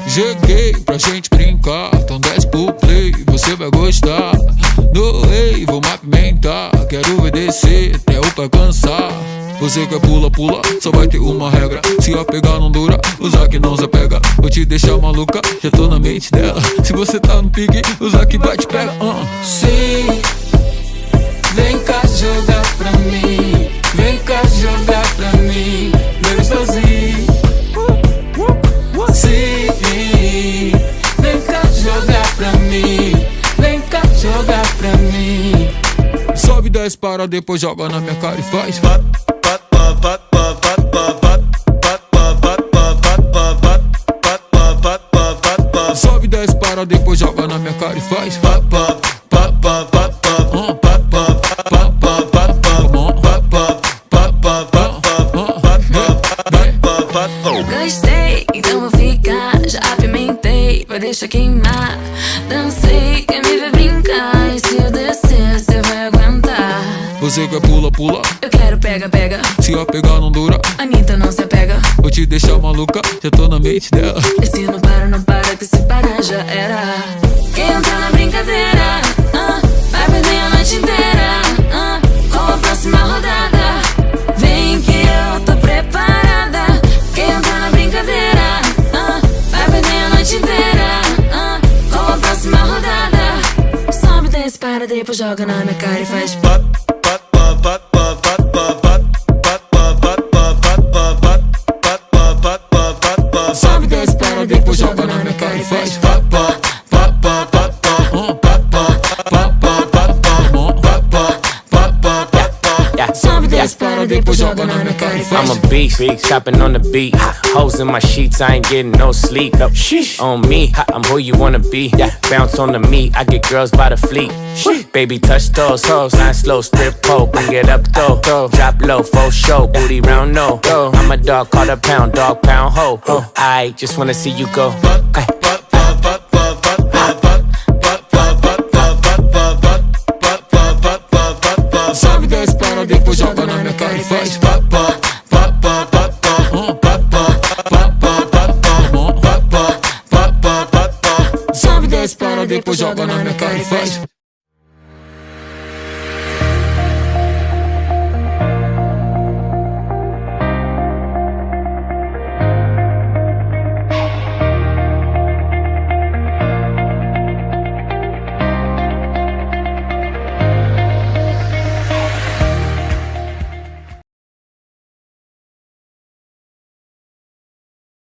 Joguei pra gente brincar, então desce pro play, você vai gostar. No rei, vou apimentar, quero ver descer até o pé cansar. Você quer pula, pula, só vai ter uma regra. Se a pegar não dura, usar que não se pega. Vou te deixar maluca, já tô na mente dela. Se você tá no pique, usar que vai te pega. Sim, vem cá jogar pra mim. Vem cá jogar pra mim, meu sozinho. Sim, vem cá jogar pra mim. Vem cá jogar pra mim. Sobe 10 para, depois joga na minha cara e faz. Sobe 10 para, depois joga na minha cara e faz. Gostei, então vou ficar. Já apimentei, vai deixar queimar. Dancei, quer me ver brincar. E se eu descer, cê vai aguentar. Você quer pula, pula, eu quero pega, pega. Se a pegar não dura, Anitta não se apega. vou te deixar maluca, já tô na mente dela. E se não para, não para, que se parar já era. Quem entra na brincadeira, vai perder a noite inteira, com a próxima rodada. Vem que eu tô preparada. Quem entra na brincadeira, vai perder a noite inteira, com a próxima rodada. Sobe, desce, para, depois joga na minha cara e faz. Sobe 10 para, depois joga na minha cara e faz. Sobe 10 para, depois joga na minha cara e faz. I'm a beast, chopping on the beat. Hoes in my sheets, I ain't getting no sleep. On me, I'm who you wanna be. Bounce on the meat, I get girls by the fleet. Baby, touch those hoes, line slow, strip pole, bring it up though. Drop low, full show, booty round no. I'm a dog, call a pound, dog pound ho. I just wanna see you go. Sobe 10 para, depois joga na minha cara e faz. Sobe 10 para, depois joga na minha cara e faz.